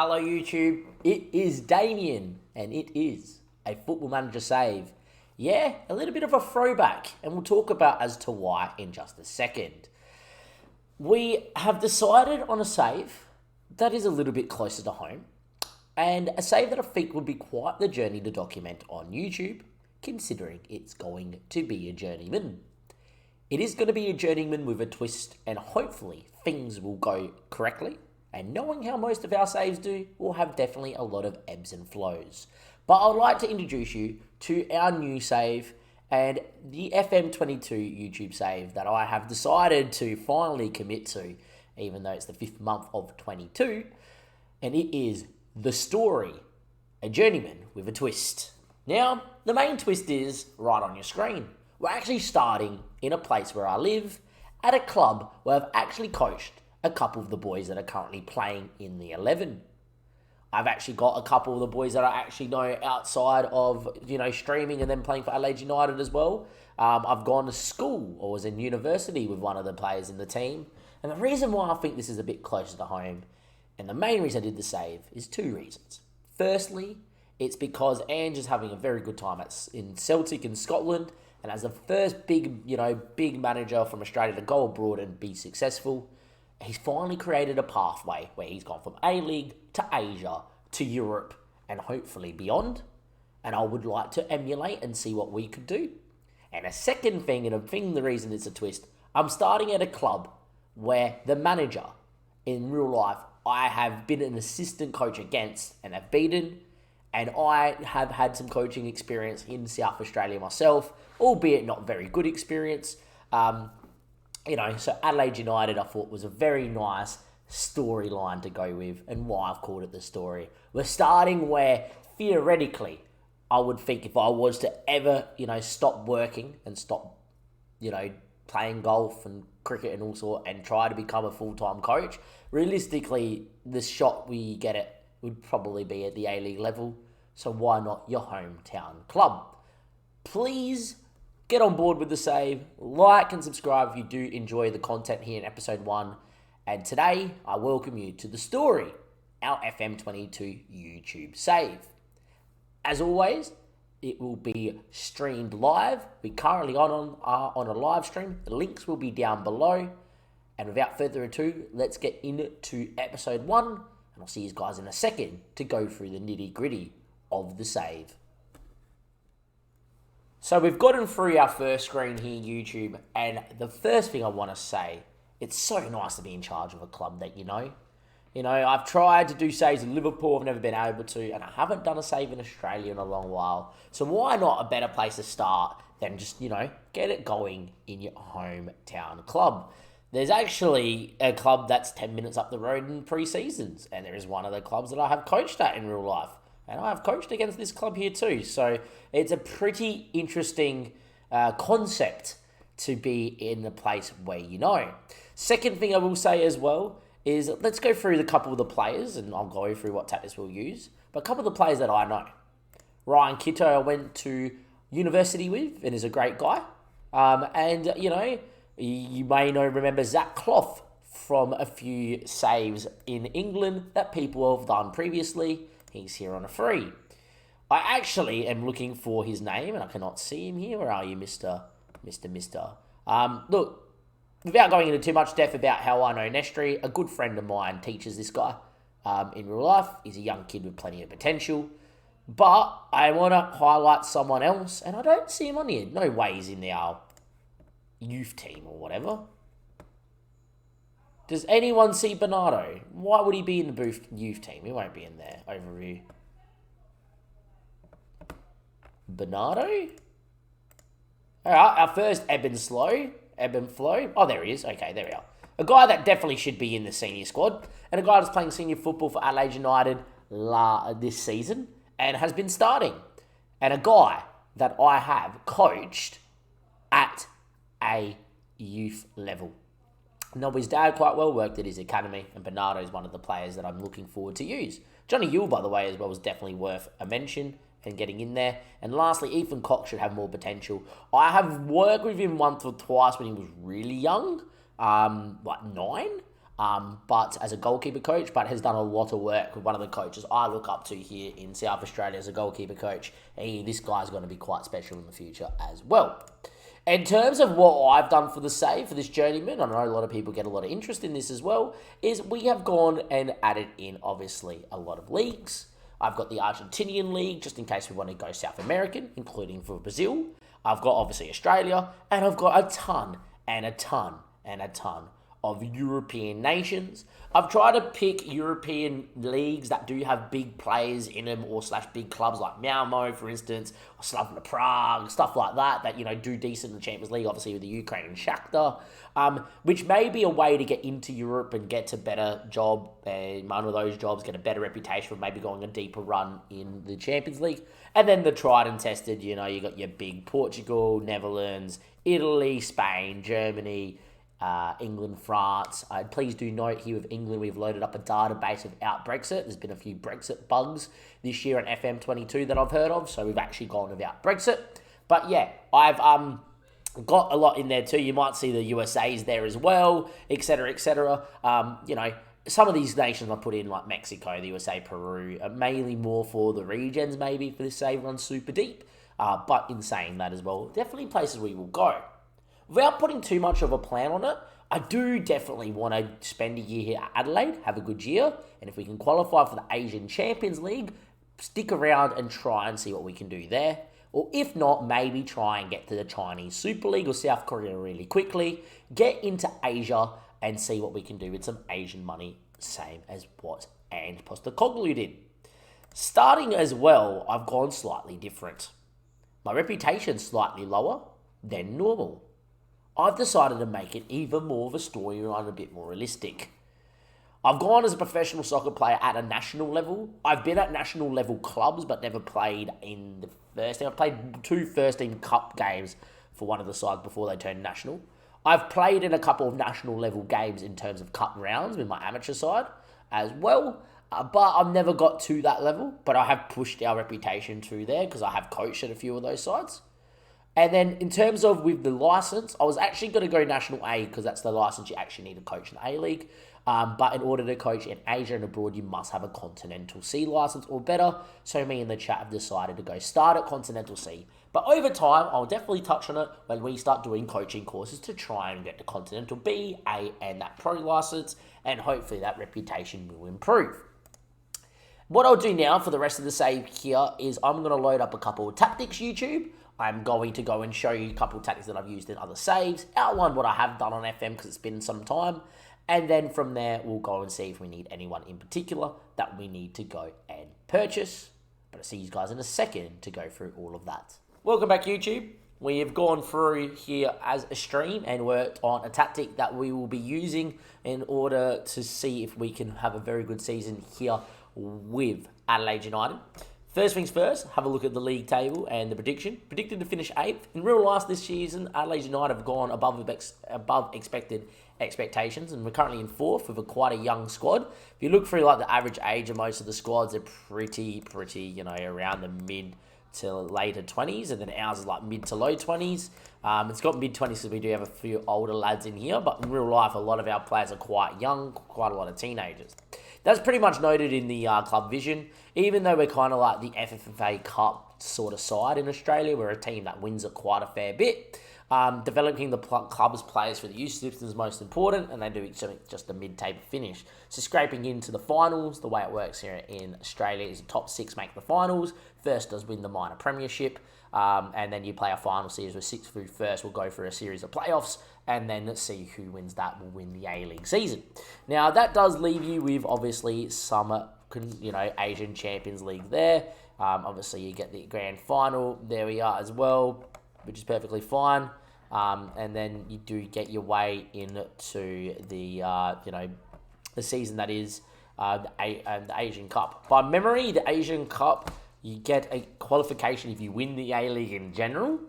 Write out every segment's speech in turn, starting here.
Hello YouTube, it is Damien and it is a Football Manager save. Yeah, a little bit of a throwback and we'll talk about as to why in just a second. We have decided on a save that is a little bit closer to home and a save that I think would be quite the journey to document on YouTube, considering it's going to be a journeyman. It is going to be a journeyman with a twist and hopefully things will go correctly. And knowing how most of our saves do, we'll have definitely a lot of ebbs and flows. But I'd like to introduce you to our new save and the FM22 YouTube save that I have decided to finally commit to, even though it's the 5th month of 22. And it is The Story, a journeyman with a twist. Now, the main twist is right on your screen. We're actually starting in a place where I live, at a club where I've actually coached a couple of the boys that are currently playing in the 11. I've actually got a couple of the boys that I actually know outside of, streaming and then playing for Adelaide United as well. I've gone to school or was in university with one of the players in the team. And the reason why I think this is a bit closer to home, and the main reason I did the save, is 2 reasons. Firstly, it's because Ange is having a very good time in Celtic in Scotland, and as the first big manager from Australia to go abroad and be successful, he's finally created a pathway where he's gone from A-League to Asia to Europe and hopefully beyond. And I would like to emulate and see what we could do. And a second thing, the reason it's a twist, I'm starting at a club where the manager in real life I have been an assistant coach against and have beaten. And I have had some coaching experience in South Australia myself, albeit not very good experience. So Adelaide United I thought was a very nice storyline to go with and why I've called it The Story. We're starting where theoretically I would think if I was to ever, stop working and stop, playing golf and cricket and all sort and try to become a full-time coach, realistically the shot we get it would probably be at the A-League level. So why not your hometown club? Please get on board with the save, like and subscribe if you do enjoy the content here in episode 1. And today, I welcome you to The Story, our FM22 YouTube save. As always, it will be streamed live. We're currently on a live stream. The links will be down below. And without further ado, let's get into episode 1. And I'll see you guys in a second to go through the nitty gritty of the save. So we've gotten through our first screen here, YouTube, and the first thing I want to say, it's so nice to be in charge of a club that you know. I've tried to do saves in Liverpool, I've never been able to, and I haven't done a save in Australia in a long while. So why not a better place to start than just, get it going in your hometown club? There's actually a club that's 10 minutes up the road in pre-seasons, and there is one of the clubs that I have coached at in real life. And I've coached against this club here too. So it's a pretty interesting concept to be in the place where you know. Second thing I will say as well is let's go through the couple of the players, and I'll go through what tactics we'll use. But a couple of the players that I know. Ryan Kitto I went to university with and is a great guy. You may remember Zach Clough from a few saves in England that people have done previously. He's here on a free. I actually am looking for his name, and I cannot see him here. Where are you, Mister? Look, without going into too much depth about how I know Nestri, a good friend of mine teaches this guy in real life. He's a young kid with plenty of potential. But I want to highlight someone else, and I don't see him on here. No way he's in our youth team or whatever. Does anyone see Bernardo? Why would he be in the booth youth team? He won't be in there. Overview. Bernardo? Alright, our first ebb and flow. Oh, there he is. Okay, there we are. A guy that definitely should be in the senior squad. And a guy that's playing senior football for Adelaide United this season. And has been starting. And a guy that I have coached at a youth level. Know his dad quite well, worked at his academy, and Bernardo is one of the players that I'm looking forward to use. Johnny Yule, by the way, as well, was definitely worth a mention and getting in there. And lastly, Ethan Cox should have more potential. I have worked with him once or twice when he was really young, 9. but as a goalkeeper coach, but has done a lot of work with one of the coaches I look up to here in South Australia as a goalkeeper coach. This guy's going to be quite special in the future as well. In terms of what I've done for the save, for this Journeyman, I know a lot of people get a lot of interest in this as well, is we have gone and added in, obviously, a lot of leagues. I've got the Argentinian League, just in case we want to go South American, including for Brazil. I've got, obviously, Australia, and I've got a ton of European nations. I've tried to pick European leagues that do have big players in them or / big clubs like Malmo, for instance, or Slavia Prague, stuff like that, do decent in the Champions League, obviously with the Ukraine and Shakhtar, which may be a way to get into Europe and get to a better job, one of those jobs, get a better reputation for maybe going a deeper run in the Champions League. And then the tried and tested, you got your big Portugal, Netherlands, Italy, Spain, Germany, England, France. Please do note here with England, we've loaded up a database without Brexit. There's been a few Brexit bugs this year on FM22 that I've heard of, so we've actually gone without Brexit. But yeah, I've got a lot in there too. You might see the USA's there as well, etc., etc. Some of these nations I put in, like Mexico, the USA, Peru, are mainly more for the regions, maybe for this save run super deep. But in saying that as well, definitely places we will go. Without putting too much of a plan on it, I do definitely want to spend a year here at Adelaide, have a good year, and if we can qualify for the Asian Champions League, stick around and try and see what we can do there. Or if not, maybe try and get to the Chinese Super League or South Korea really quickly, get into Asia and see what we can do with some Asian money, same as what Ange Postecoglou did. Starting as well, I've gone slightly different. My reputation's slightly lower than normal. I've decided to make it even more of a storyline, a bit more realistic. I've gone as a professional soccer player at a national level. I've been at national level clubs, but never played in the first team. I've played 2 first team cup games for one of the sides before they turned national. I've played in a couple of national level games in terms of cup rounds with my amateur side as well. But I've never got to that level. But I have pushed our reputation to there because I have coached at a few of those sides. And then in terms of with the license, I was actually going to go National A because that's the license you actually need to coach in A-League. But in order to coach in Asia and abroad, you must have a Continental C license or better. So me and the chat have decided to go start at Continental C. But over time, I'll definitely touch on it when we start doing coaching courses to try and get the Continental B, A, and that Pro license. And hopefully that reputation will improve. What I'll do now for the rest of the save here is I'm going to load up a couple of tactics YouTube. I'm going to go and show you a couple of tactics that I've used in other saves, outline what I have done on FM because it's been some time, and then from there we'll go and see if we need anyone in particular that we need to go and purchase. But I'll see you guys in a second to go through all of that. Welcome back, YouTube. We have gone through here as a stream and worked on a tactic that we will be using in order to see if we can have a very good season here with Adelaide United. First things first, have a look at the league table and the prediction. Predicted to finish 8th. In real life this season, Adelaide United have gone above expected expectations, and we're currently in 4th with quite a young squad. If you look through like the average age of most of the squads, they're pretty, around the mid to later 20s, and then ours is like mid to low 20s. It's got mid 20s because we do have a few older lads in here, but in real life, a lot of our players are quite young, quite a lot of teenagers. That's pretty much noted in the club vision, even though we're kind of like the FFA Cup sort of side in Australia. We're a team that wins it quite a fair bit. Developing the club's players for the youth system is most important, and they do just a mid-table finish. So scraping into the finals, the way it works here in Australia is the top 6 make the finals. First does win the minor premiership, and then you play a final series where 6 through first will go for a series of playoffs, and then let's see who wins that will win the A-League season. Now, that does leave you with, obviously, some, Asian Champions League there. Obviously, you get the grand final. There we are as well, which is perfectly fine. And then you do get your way into the, the season that is the Asian Cup. By memory, the Asian Cup, you get a qualification if you win the A-League in general.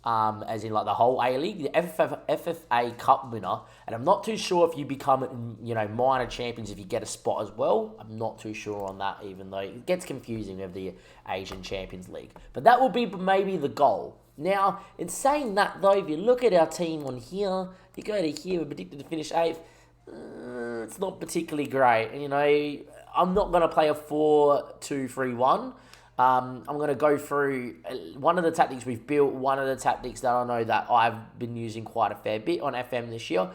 As in like the whole A-League, the FFA Cup winner, and I'm not too sure if you become, minor champions if you get a spot as well. I'm not too sure on that, even though it gets confusing with the Asian Champions League. But that will be maybe the goal. Now, in saying that though, if you look at our team on here, you go to here, we're predicted to finish 8th. it's not particularly great. I'm not going to play a 4-2-3-1. I'm going to go through one of the tactics we've built, one of the tactics that I know that I've been using quite a fair bit on FM this year.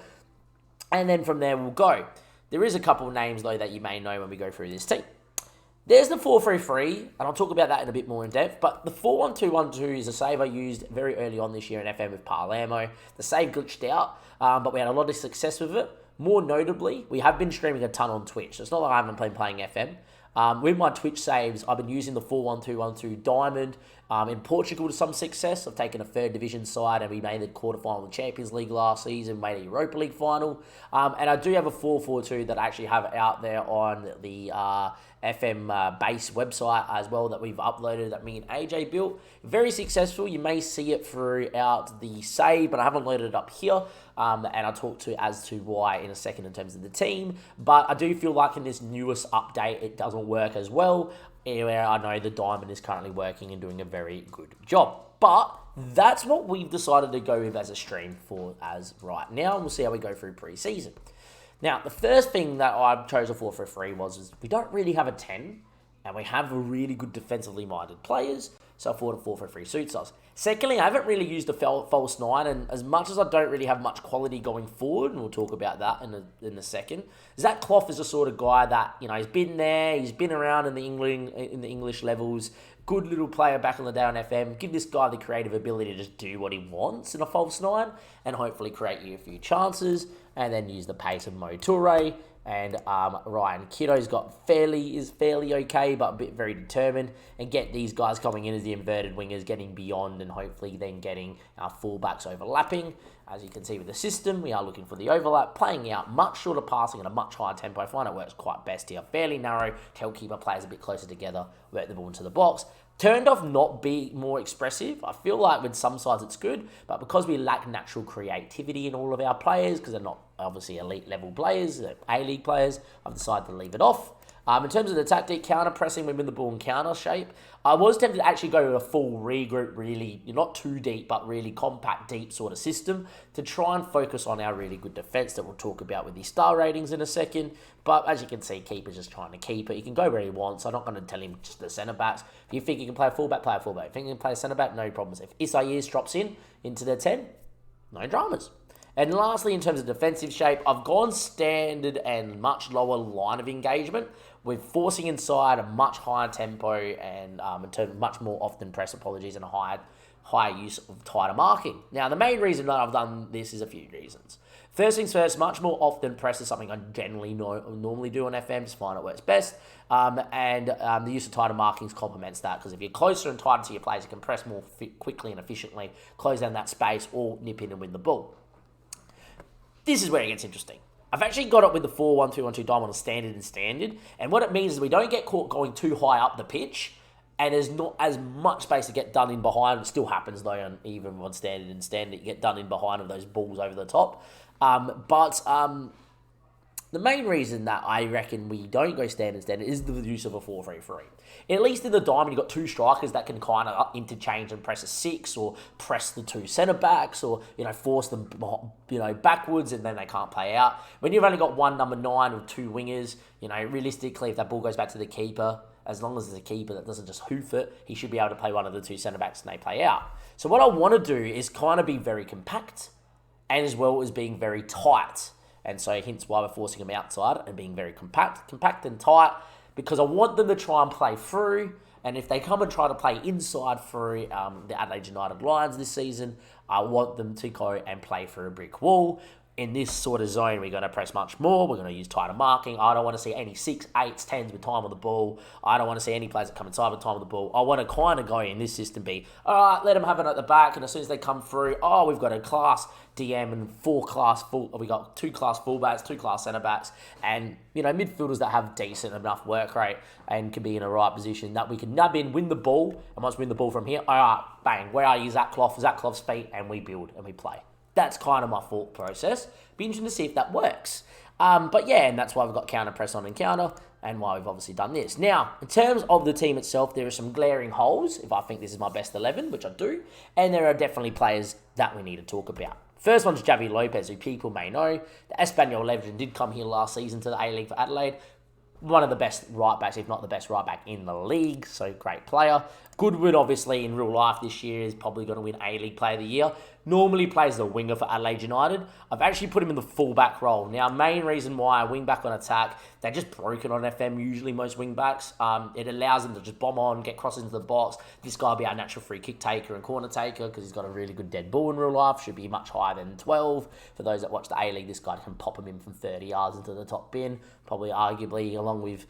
And then from there, we'll go. There is a couple of names, though, that you may know when we go through this team. There's the 4-3-3, and I'll talk about that in a bit more in depth, but the 4-1-2-1-2 is a save I used very early on this year in FM with Palermo. The save glitched out, but we had a lot of success with it. More notably, we have been streaming a ton on Twitch, so it's not like I haven't been playing FM. With my Twitch saves, I've been using the 4-1-2-1-2 Diamond in Portugal to some success. I've taken a third division side and we made the quarterfinal of the Champions League last season, made a Europa League final. And I do have a 4-4-2 that I actually have out there on the FM base website as well that we've uploaded that me and AJ built. Very successful. You may see it throughout the save, but I haven't loaded it up here. And I'll talk as to why in a second in terms of the team. But I do feel like in this newest update, it doesn't work as well. Where I know the Diamond is currently working and doing a very good job. But that's what we've decided to go with as a stream for as right now. And we'll see how we go through pre-season. Now, the first thing that I chose a 4-3 was we don't really have a 10. And we have really good defensively minded players. So I thought a 4-3 suits us. Secondly, I haven't really used a false 9, and as much as I don't really have much quality going forward, and we'll talk about that in a second, Zach Clough is the sort of guy that, he's been there, he's been around in the English levels, good little player back in the day on FM. Give this guy the creative ability to just do what he wants in a false 9, and hopefully create you a few chances, and then use the pace of Mo Toure. And Ryan Kiddo's is fairly okay, but very determined. And get these guys coming in as the inverted wingers, getting beyond, and hopefully then getting our fullbacks overlapping. As you can see with the system, we are looking for the overlap, playing out much shorter passing at a much higher tempo. I find it works quite best here. Fairly narrow, tell keeper players a bit closer together, work the ball into the box. Turned off not be more expressive. I feel like with some sides it's good, but because we lack natural creativity in all of our players, because they're not obviously elite level players, they're A-League players, I've decided to leave it off. In terms of the tactic, counter-pressing within the ball and counter shape, I was tempted to actually go with a full regroup, really, not too deep, but really compact, deep sort of system to try and focus on our really good defence that we'll talk about with the star ratings in a second. But as you can see, keeper's just trying to keep it. He can go where he wants. I'm not going to tell him just the centre-backs. If you think you can play a fullback, play a fullback. If you think you can play a centre-back, no problems. If Isaias drops into their 10, no dramas. And lastly, in terms of defensive shape, I've gone standard and much lower line of engagement with forcing inside a much higher tempo and in terms of much more often press, and a higher use of tighter marking. Now, the main reason that I've done this is a few reasons. First things first, much more often press is something I generally normally do on FM, just find it works best. The use of tighter markings complements that, because if you're closer and tighter to your players, you can press more quickly and efficiently, close down that space, or nip in and win the ball. This is where it gets interesting. I've actually got it with the 4-1-2-1-2 diamond on standard, and what it means is we don't get caught going too high up the pitch, and there's not as much space to get done in behind. It still happens though, even on standard, you get done in behind of those balls over the top. The main reason that I reckon we don't go standard is the use of a 4-3-3. At least in the diamond, you've got two strikers that can kind of interchange and press a 6, or press the two centre-backs, or, force them, backwards, and then they can't play out. When you've only got one number 9 or two wingers, realistically, if that ball goes back to the keeper, as long as there's a keeper that doesn't just hoof it, he should be able to play one of the two centre-backs and they play out. So what I want to do is kind of be very compact, and as well as being very tight. And so hence why we're forcing them outside and being very compact and tight, because I want them to try and play through. And if they come and try to play inside through the Adelaide United Lions this season, I want them to go and play through a brick wall. In this sort of zone, we're going to press much more. We're going to use tighter marking. I don't want to see any 6, 8s, 10s with time on the ball. I don't want to see any players that come inside with time on the ball. I want to kind of go in this system be, all right, let them have it at the back, and as soon as they come through, we've got a class DM and we got 2 class fullbacks, 2 class centre-backs, and, midfielders that have decent enough work rate and can be in a right position that we can nub in, win the ball, and once we win the ball from here, all right, bang, where are you, Zach Clough? Zach Clough's feet, and we build and we play. That's kind of my thought process. Be interesting to see if that works. And that's why we've got counter press on and counter, and why we've obviously done this. Now, in terms of the team itself, there are some glaring holes, if I think this is my best 11, which I do, and there are definitely players that we need to talk about. First one's Javi Lopez, who people may know. The Espanyol legend did come here last season to the A-League for Adelaide. One of the best right-backs, if not the best right-back in the league, so great player. Goodwin, obviously, in real life this year is probably going to win A-League Player of the Year. Normally plays the winger for Adelaide United. I've actually put him in the full-back role. Now, main reason why wing-back on attack, they're just broken on FM, usually most wing-backs. It allows them to just bomb on, get crosses into the box. This guy will be our natural free kick taker and corner taker because he's got a really good dead ball in real life. Should be much higher than 12. For those that watch the A-League, this guy can pop him in from 30 yards into the top bin. Probably arguably, along with,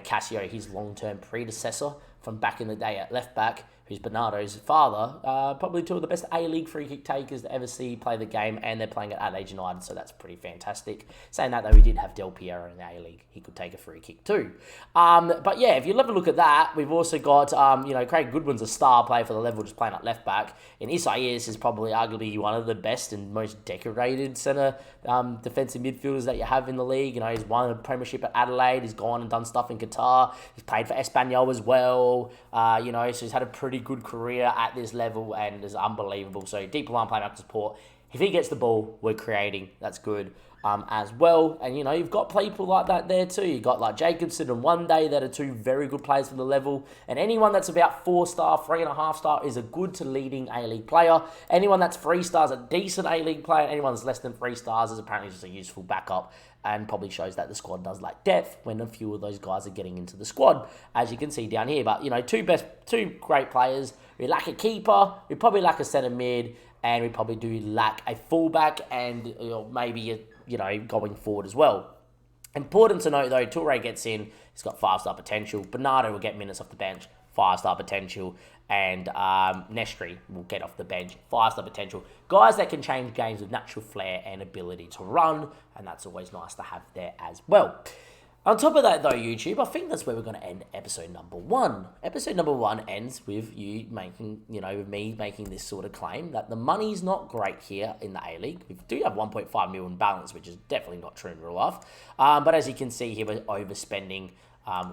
Cassio, his long-term predecessor from back in the day at left-back, who's Bernardo's father, probably two of the best A-League free kick takers to ever see play the game, and they're playing at Adelaide United, so that's pretty fantastic. Saying that, though, we did have Del Piero in the A-League. He could take a free kick too. But yeah, if you have a look at that, we've also got, Craig Goodwin's a star player for the level, just playing at left-back, and Isaias is probably arguably one of the best and most decorated centre defensive midfielders that you have in the league. He's won a premiership at Adelaide, he's gone and done stuff in Qatar, he's played for Espanyol as well, so he's had a pretty good career at this level and is unbelievable. So deep line playmaker support. If he gets the ball, we're creating. That's good as well. And, you've got people like that there too. You've got like Jacobson and One Day that are two very good players for the level. And anyone that's about 4-star, 3.5-star is a good to leading A-League player. Anyone that's 3 stars, a decent A-League player. Anyone that's less than 3 stars is apparently just a useful backup. And probably shows that the squad does like depth when a few of those guys are getting into the squad, as you can see down here. But, two great players. We lack a keeper. We probably lack a centre mid. And we probably do lack a fullback and maybe, going forward as well. Important to note, though, Toure gets in. He's got 5-star potential. Bernardo will get minutes off the bench. 5-star potential. And Nestri will get off the bench. 5-star potential. Guys that can change games with natural flair and ability to run. And that's always nice to have there as well. On top of that, though, YouTube, I think that's where we're going to end episode number 1. Episode number 1 ends with you making, with me making this sort of claim that the money's not great here in the A-League. We do have 1.5 million balance, which is definitely not true in real life. But as you can see here, we're overspending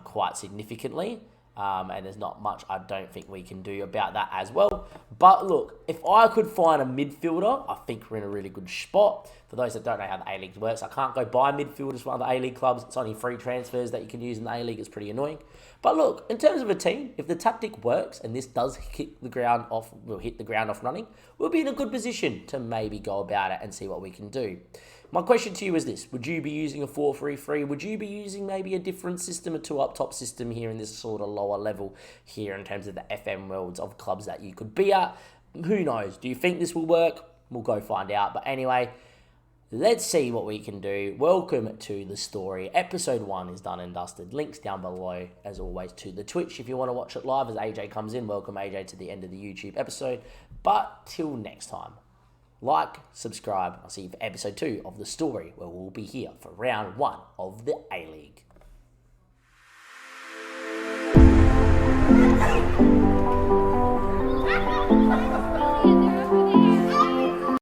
quite significantly. And there's not much I don't think we can do about that as well. But look, if I could find a midfielder, I think we're in a really good spot. For those that don't know how the A-League works, I can't go buy midfielders from other A-League clubs. It's only free transfers that you can use in the A-League. It's pretty annoying. But look, in terms of a team, if the tactic works and this does hit the ground off running, we'll be in a good position to maybe go about it and see what we can do. My question to you is this. Would you be using a 4-3-3? Would you be using maybe a different system, a 2-up-top system here in this sort of lower level here in terms of the FM worlds of clubs that you could be at? Who knows? Do you think this will work? We'll go find out. But anyway, let's see what we can do. Welcome to the story. Episode 1 is done and dusted. Links down below, as always, to the Twitch if you want to watch it live as AJ comes in. Welcome, AJ, to the end of the YouTube episode. But till next time. Like, subscribe. I'll see you for episode 2 of the story, where we'll be here for round 1 of the A-League.